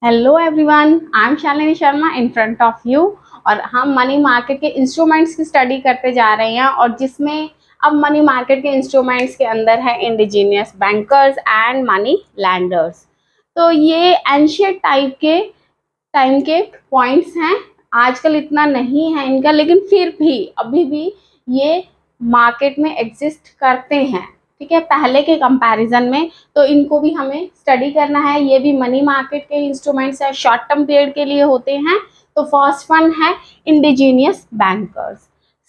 Hello everyone, I am Shalini Sharma in front of you. और हम money market के instruments की स्टडी करते जा रहे हैं और जिसमें अब मनी मार्केट के इंस्ट्रूमेंट्स के अंदर है indigenous bankers and money landers. तो ये एंशियंट टाइम के पॉइंट्स हैं। आजकल इतना नहीं है इनका, लेकिन फिर भी अभी भी ये मार्केट में एग्जिस्ट करते हैं। ठीक है, पहले के कंपैरिजन में तो इनको भी हमें स्टडी करना है। ये भी मनी मार्केट के इंस्ट्रूमेंट्स है, शॉर्ट टर्म पीरियड के लिए होते हैं। तो फर्स्ट वन है इंडिजीनियस बैंकर्स।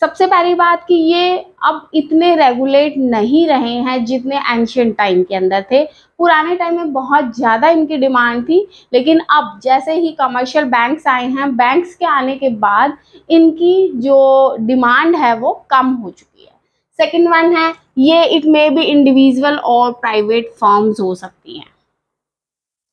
सबसे पहली बात कि ये अब इतने रेगुलेट नहीं रहे हैं जितने एंशियंट टाइम के अंदर थे। पुराने टाइम में बहुत ज़्यादा इनकी डिमांड थी, लेकिन अब जैसे ही कमर्शियल बैंक्स आए हैं, बैंक्स के आने के बाद इनकी जो डिमांड है वो कम हो चुकी है। सेकेंड वन है ये इट मे बी इंडिविजुअल और प्राइवेट फर्म्स हो सकती हैं।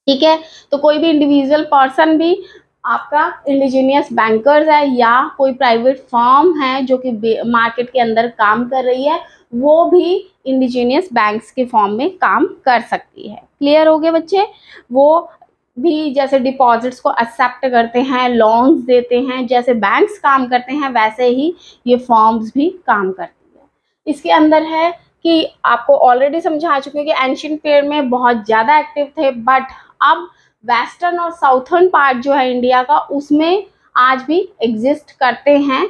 ठीक है, तो कोई भी इंडिविजुअल पर्सन भी आपका इंडिजीनियस बैंकर्स है या कोई प्राइवेट फर्म है जो कि मार्केट के अंदर काम कर रही है, वो भी इंडिजीनियस बैंक्स के फॉर्म में काम कर सकती है। क्लियर हो गए बच्चे? वो भी जैसे डिपॉजिट्स को एक्सेप्ट करते हैं, लोन्स देते हैं, जैसे बैंक्स काम करते हैं वैसे ही ये फर्म्स भी काम करती है। इसके अंदर है कि आपको ऑलरेडी समझा चुके हैं कि एंशियंट पीरियड में बहुत ज़्यादा एक्टिव थे, बट अब वेस्टर्न और साउथर्न पार्ट जो है इंडिया का, उसमें आज भी एग्जिस्ट करते हैं।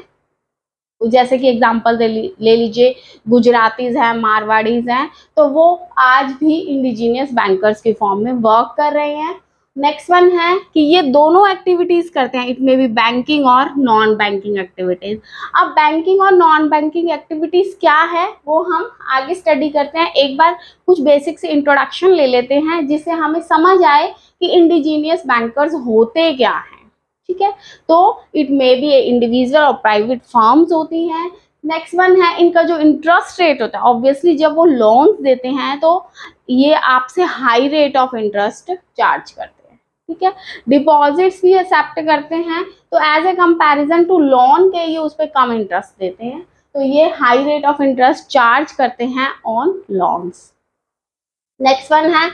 जैसे कि एग्जांपल ले लीजिए, गुजरातीज हैं, मारवाड़ीज हैं, तो वो आज भी इंडिजीनियस बैंकर्स के फॉर्म में वर्क कर रहे हैं। नेक्स्ट वन है कि ये दोनों एक्टिविटीज करते हैं, इट मे बी बैंकिंग और नॉन बैंकिंग एक्टिविटीज। अब बैंकिंग और नॉन बैंकिंग एक्टिविटीज क्या है वो हम आगे स्टडी करते हैं। एक बार कुछ बेसिक से इंट्रोडक्शन ले लेते हैं जिससे हमें समझ आए कि इंडिजीनियस बैंकर्स होते क्या हैं। ठीक है, तो इट मे बी इंडिविजुअल और प्राइवेट फर्म्स होती हैं। नेक्स्ट वन है इनका जो इंटरेस्ट रेट होता है, ऑब्वियसली जब वो लोन्स देते हैं तो ये आपसे high rate of interest charge करते हैं। ठीक है, डिपॉजिट्स भी एक्सेप्ट करते हैं, तो as a comparison to loan के ये उस पर कम इंटरेस्ट देते हैं, तो ये high rate of interest charge करते हैं ऑन लोन्स। नेक्स्ट वन है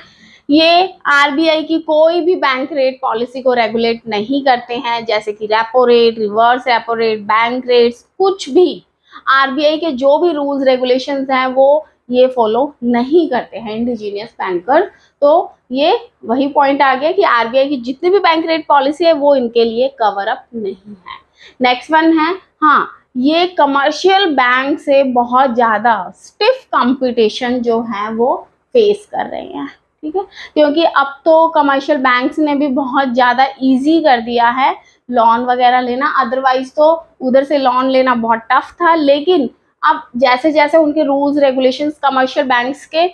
ये आरबीआई की कोई भी बैंक रेट पॉलिसी को रेगुलेट नहीं करते हैं, जैसे कि repo rate, reverse repo rate, bank rates, कुछ भी आरबीआई के जो भी रूल्स रेगुलेशंस हैं वो ये फॉलो नहीं करते हैं इंडिजीनियस बैंकर। तो ये वही पॉइंट आ गया कि आरबीआई की जितनी भी बैंक रेट पॉलिसी है वो इनके लिए कवर अप नहीं है। नेक्स्ट वन है, हाँ, ये कमर्शियल बैंक से बहुत ज़्यादा स्टिफ कंपटीशन जो है वो फेस कर रहे हैं। ठीक है, क्योंकि अब तो कमर्शियल बैंक्स ने भी बहुत ज़्यादा इजी कर दिया है लोन वगैरह लेना। अदरवाइज तो उधर से लोन लेना बहुत टफ था, लेकिन अब जैसे जैसे उनके रूल्स रेगुलेशंस कमर्शियल बैंक्स के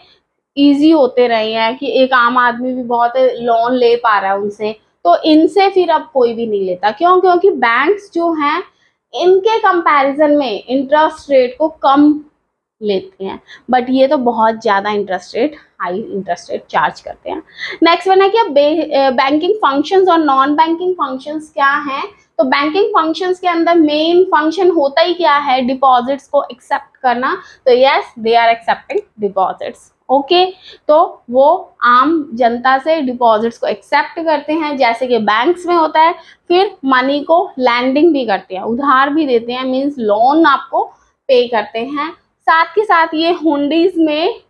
इजी होते रहे हैं कि एक आम आदमी भी बहुत लोन ले पा रहा है उनसे, तो इनसे फिर अब कोई भी नहीं लेता। क्यों? क्योंकि बैंक्स जो हैं इनके कंपैरिजन में इंटरेस्ट रेट को कम लेते हैं, बट ये तो बहुत ज़्यादा interest rate, high interest rate charge करते हैं। नेक्स्ट वन है कि बैंकिंग फंक्शंस और नॉन बैंकिंग फंक्शंस क्या हैं। तो बैंकिंग फंक्शंस के अंदर मेन फंक्शन होता ही क्या है? डिपॉजिट्स को एक्सेप्ट करना। तो yes, they are accepting deposits. Okay, तो वो आम जनता से डिपॉजिट्स को एक्सेप्ट करते हैं जैसे कि बैंक्स में होता है। फिर मनी को लैंडिंग भी करते हैं, उधार भी देते हैं, मीन्स लोन आपको पे करते हैं। साथ के साथ ये हुंडीज में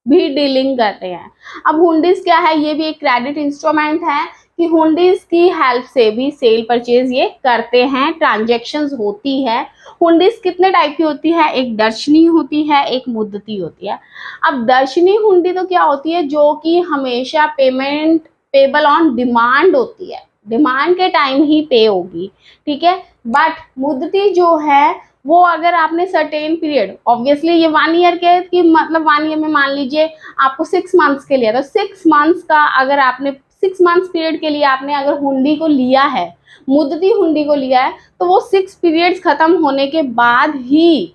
भी डीलिंग करते हैं। अब हुंडीज क्या है? ये भी एक क्रेडिट इंस्ट्रूमेंट है कि हुंडीज की हेल्प से भी सेल परचेज ये करते हैं, ट्रांजैक्शंस होती है। हुंडीज कितने टाइप की होती है? एक दर्शनी होती है, एक मुद्दती होती है। अब दर्शनी हुंडी तो क्या होती है? जो कि हमेशा पेमेंट पेबल ऑन डिमांड होती है, डिमांड के टाइम ही पे होगी। ठीक है, बट मुद्दती जो है वो अगर आपने सर्टेन पीरियड, ऑब्वियसली ये 1 ईयर के, कि मतलब 1 ईयर में मान लीजिए आपको 6 मंथ्स के लिए, तो 6 मंथ्स का अगर आपने 6 मंथ्स पीरियड के लिए आपने अगर हुंडी को लिया है, मुद्दती हुंडी को लिया है, तो वो 6 पीरियड्स खत्म होने के बाद ही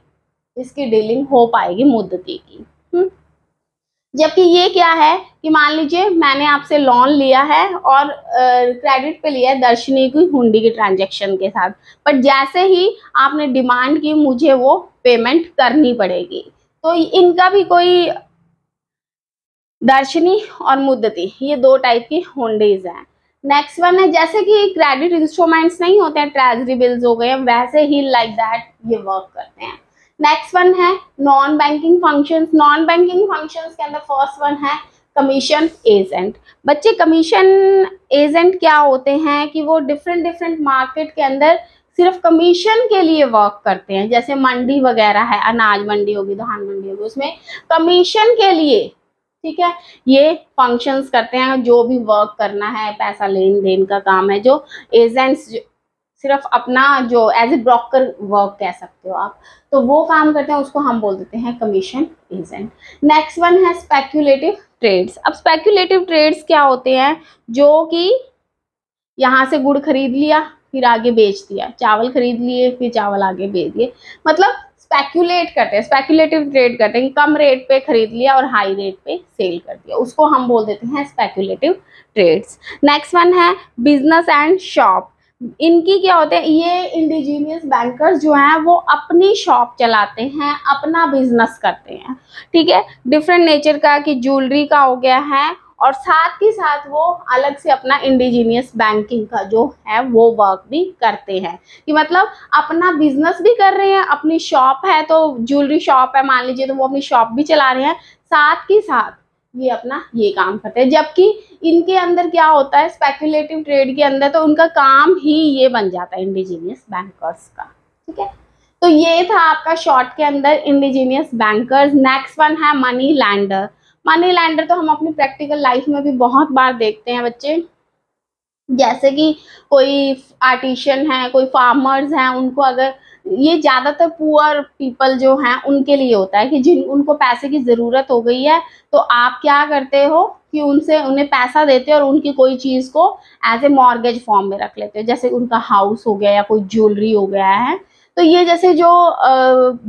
इसकी डीलिंग हो पाएगी मुद्दती की। जबकि ये क्या है कि मान लीजिए मैंने आपसे लोन लिया है और क्रेडिट पे लिया है दर्शनी की हुंडी की ट्रांजैक्शन के साथ, बट जैसे ही आपने डिमांड की मुझे वो पेमेंट करनी पड़ेगी। तो इनका भी कोई दर्शनी और मुद्दती, ये 2 टाइप की हुंडीज हैं। नेक्स्ट वन है जैसे कि क्रेडिट इंस्ट्रूमेंट्स नहीं होते हैं, ट्रेजरी बिल्स हो गए, वैसे ही लाइक दैट ये वर्क करते हैं। नेक्स्ट वन है non banking functions. Non banking functions के अंदर फर्स्ट वन है कमीशन एजेंट। बच्चे कमीशन एजेंट क्या होते हैं कि वो डिफरेंट डिफरेंट मार्केट के अंदर सिर्फ कमीशन के लिए वर्क करते हैं। जैसे मंडी वगैरह है, अनाज मंडी होगी, धान मंडी होगी, उसमें कमीशन के लिए, ठीक है, ये फंक्शंस करते हैं। जो भी वर्क करना है, पैसा लेन देन का काम है, जो एजेंट्स सिर्फ अपना जो एज ए ब्रोकर वर्क कह सकते हो आप, तो वो काम करते हैं, उसको हम बोल देते हैं कमीशन एजेंट। नेक्स्ट वन है स्पेक्यूलेटिव ट्रेड्स। अब स्पेक्यूलेटिव ट्रेड्स क्या होते हैं, जो कि यहाँ से गुड़ खरीद लिया फिर आगे बेच दिया, चावल खरीद लिए फिर चावल आगे बेच दिए, मतलब स्पेक्यूलेट करते हैं, स्पेक्यूलेटिव ट्रेड करते हैं कि कम रेट पे खरीद लिया और हाई रेट पे सेल कर दिया, उसको हम बोल देते हैं स्पेक्यूलेटिव ट्रेड्स। नेक्स्ट वन है बिजनेस एंड शॉप। इनकी क्या होते हैं, ये इंडिजीनियस बैंकर्स जो हैं वो अपनी शॉप चलाते हैं, अपना बिजनेस करते हैं, ठीक है, डिफरेंट नेचर का, कि ज्वेलरी का हो गया है, और साथ ही साथ वो अलग से अपना इंडिजीनियस बैंकिंग का जो है वो वर्क भी करते हैं, कि मतलब अपना बिजनेस भी कर रहे हैं, अपनी शॉप है तो ज्वेलरी शॉप है मान लीजिए, तो वो अपनी शॉप भी चला रहे हैं, साथ ही साथ ये अपना ये काम करते हैं। जबकि इनके अंदर क्या होता है, स्पेक्यूलेटिव ट्रेड के अंदर तो उनका काम ही ये बन जाता है इंडिजीनियस बैंकर्स का, ठीक है। तो ये था आपका शॉर्ट के अंदर इंडिजीनियस बैंकर्स। नेक्स्ट वन है मनी लैंडर। मनी लैंडर तो हम अपनी प्रैक्टिकल लाइफ में भी बहुत बार देखते हैं बच्चे, जैसे कि कोई आर्टिशियन है, कोई फार्मर्स हैं, उनको अगर ये ज़्यादातर पुअर पीपल जो हैं उनके लिए होता है कि जिन उनको पैसे की ज़रूरत हो गई है, तो आप क्या करते हो कि उन्हें पैसा देते हो और उनकी कोई चीज़ को एज ए मॉर्गेज फॉर्म में रख लेते हो, जैसे उनका हाउस हो गया या कोई ज्वेलरी हो गया है। तो ये जैसे जो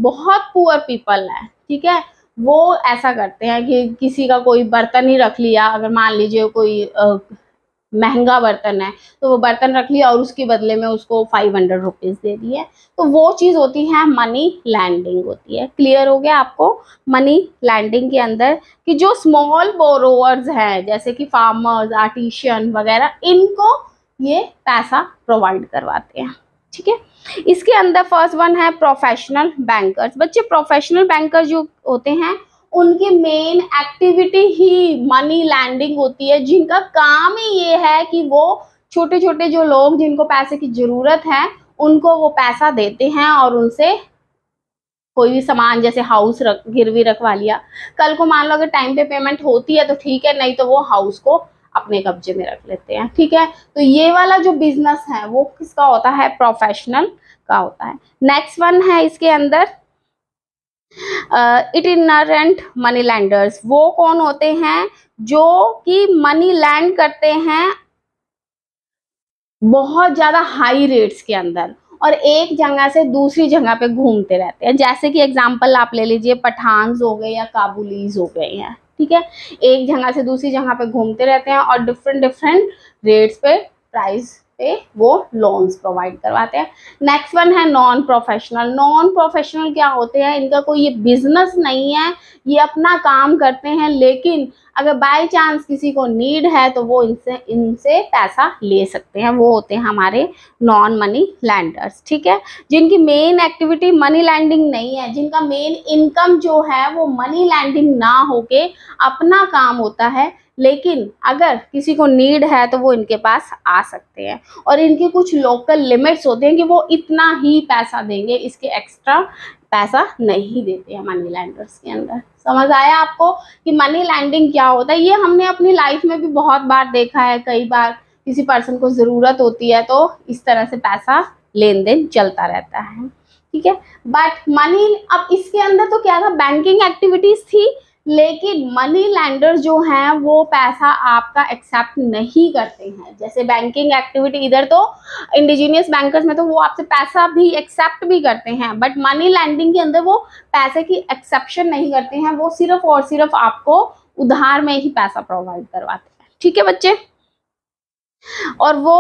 बहुत पुअर पीपल है, ठीक है, वो ऐसा करते हैं कि किसी का कोई बर्तन ही रख लिया, अगर मान लीजिए कोई महंगा बर्तन है तो वो बर्तन रख लिया और उसके बदले में उसको 500 रुपीज़ दे दिए, तो वो चीज़ होती है मनी लैंडिंग होती है। क्लियर हो गया आपको मनी लैंडिंग के अंदर कि जो स्मॉल बोरोवर्स हैं जैसे कि फार्मर्स, आर्टिशियन वगैरह, इनको ये पैसा प्रोवाइड करवाते हैं, ठीक है। इसके अंदर फर्स्ट वन है प्रोफेशनल बैंकर्स। बच्चे प्रोफेशनल बैंकर जो होते हैं उनकी मेन एक्टिविटी ही मनी लैंडिंग होती है, जिनका काम ही ये है कि वो छोटे छोटे जो लोग जिनको पैसे की जरूरत है उनको वो पैसा देते हैं और उनसे कोई भी सामान जैसे हाउस गिरवी रखवा लिया, कल को मान लो अगर टाइम पे पेमेंट होती है तो ठीक है, नहीं तो वो हाउस को अपने कब्जे में रख लेते हैं, ठीक है। तो ये वाला जो बिजनेस है वो किसका होता है, प्रोफेशनल का होता है। नेक्स्ट वन है इसके अंदर इटिनरेंट मनी लैंडर्स। वो कौन होते हैं, जो कि मनी लैंड करते हैं बहुत ज्यादा हाई रेट्स के अंदर और एक जगह से दूसरी जगह पे घूमते रहते हैं। जैसे कि एग्जांपल आप ले लीजिए, पठान्स हो गए या काबुलीज हो गए हैं, ठीक है, एक जगह से दूसरी जगह पे घूमते रहते हैं और डिफरेंट डिफरेंट रेट्स पे, प्राइस पे वो लोन्स प्रोवाइड करवाते हैं। नेक्स्ट वन है नॉन प्रोफेशनल। नॉन प्रोफेशनल क्या होते हैं, इनका कोई ये बिजनेस नहीं है, ये अपना काम करते हैं, लेकिन अगर बाय चांस किसी को नीड है तो वो इनसे पैसा ले सकते हैं, वो होते हैं हमारे नॉन मनी लैंडर्स, ठीक है। जिनकी मेन एक्टिविटी मनी लैंडिंग नहीं है, जिनका मेन इनकम जो है वो मनी लैंडिंग ना होके अपना काम होता है, लेकिन अगर किसी को नीड है तो वो इनके पास आ सकते हैं और इनके कुछ लोकल लिमिट्स होते हैं कि वो इतना ही पैसा देंगे, इसके एक्स्ट्रा पैसा नहीं देते हैं मनी लैंडर्स के अंदर। समझ आया आपको कि मनी लैंडिंग क्या होता है। ये हमने अपनी लाइफ में भी बहुत बार देखा है, कई बार किसी पर्सन को ज़रूरत होती है तो इस तरह से पैसा लेन देन चलता रहता है, ठीक है। बट मनी, अब इसके अंदर तो क्या था, बैंकिंग एक्टिविटीज़ थी, लेकिन मनी लैंडर जो हैं वो पैसा आपका एक्सेप्ट नहीं करते हैं। जैसे बैंकिंग एक्टिविटी इधर तो इंडिजीनियस बैंकर्स में तो वो आपसे पैसा भी एक्सेप्ट भी करते हैं, बट मनी लैंडिंग के अंदर वो पैसे की एक्सेप्शन नहीं करते हैं, वो सिर्फ और सिर्फ आपको उधार में ही पैसा प्रोवाइड करवाते हैं, ठीक है बच्चे। और वो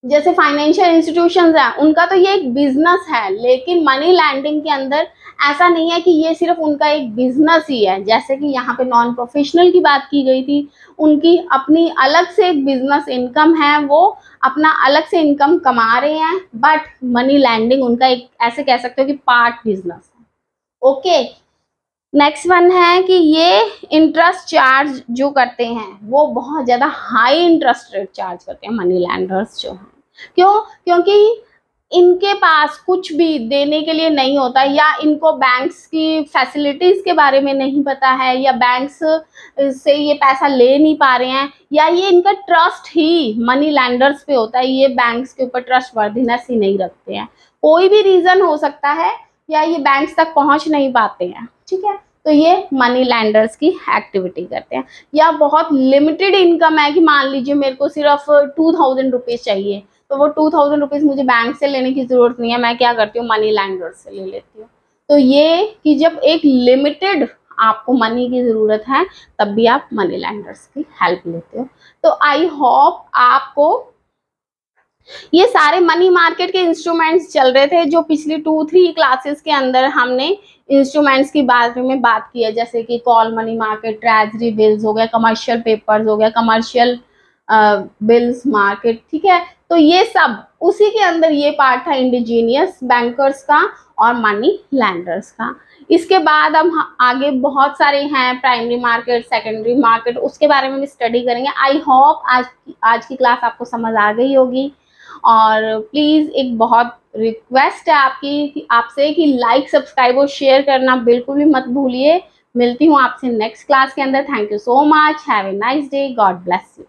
जैसे फाइनेंशियल इंस्टीट्यूशंस हैं, उनका तो ये एक बिजनेस है, लेकिन मनी लैंडिंग के अंदर ऐसा नहीं है कि ये सिर्फ उनका एक बिजनेस ही है। जैसे कि यहाँ पे नॉन प्रोफेशनल की बात की गई थी, उनकी अपनी अलग से एक बिजनेस इनकम है, वो अपना अलग से इनकम कमा रहे हैं, बट मनी लैंडिंग उनका एक ऐसे कह सकते हो कि पार्ट बिजनेस है। ओके, नेक्स्ट वन है कि ये इंटरेस्ट चार्ज जो करते हैं वो बहुत ज़्यादा हाई इंटरेस्ट रेट चार्ज करते हैं मनी लैंडर्स जो हैं। क्यों? क्योंकि इनके पास कुछ भी देने के लिए नहीं होता, या इनको बैंक्स की फैसिलिटीज़ के बारे में नहीं पता है, या बैंक्स से ये पैसा ले नहीं पा रहे हैं, या ये इनका ट्रस्ट ही मनी लैंडर्स पे होता है, ये बैंक्स के ऊपर ट्रस्ट वर्दीनेस ही नहीं रखते हैं। कोई भी रीज़न हो सकता है, या ये बैंक्स तक पहुंच नहीं पाते हैं, ठीक है, तो ये मनी लैंडर्स की एक्टिविटी करते हैं। या बहुत लिमिटेड इनकम है कि मान लीजिए मेरे को सिर्फ 2000 रुपीज़ चाहिए, तो वो 2000 रुपीज़ मुझे बैंक से लेने की ज़रूरत नहीं है, मैं क्या करती हूँ, मनी लैंडर्स से ले लेती हूँ। तो ये कि जब एक लिमिटेड आपको मनी की ज़रूरत है, तब भी आप मनी लैंडर्स की हेल्प लेते हो। तो आई होप आपको ये सारे मनी मार्केट के इंस्ट्रूमेंट्स चल रहे थे जो पिछली 2-3 क्लासेस के अंदर हमने इंस्ट्रूमेंट्स की बारे में बात की है, जैसे कि call money market, treasury bills हो गया, कमर्शियल पेपर्स हो गया, कमर्शियल बिल्स मार्केट, ठीक है। तो ये सब उसी के अंदर ये पार्ट था इंडिजीनियस बैंकर्स का और मनी लैंडर्स का। इसके बाद अब आगे बहुत सारे हैं, प्राइमरी मार्केट, सेकेंडरी मार्केट, उसके बारे में भी स्टडी करेंगे। आई होप आज की क्लास आपको समझ आ गई होगी। और प्लीज़ एक बहुत रिक्वेस्ट है आपसे कि लाइक, सब्सक्राइब और शेयर करना बिल्कुल भी मत भूलिए। मिलती हूँ आपसे नेक्स्ट क्लास के अंदर। Thank you so much, have a nice day, God bless you.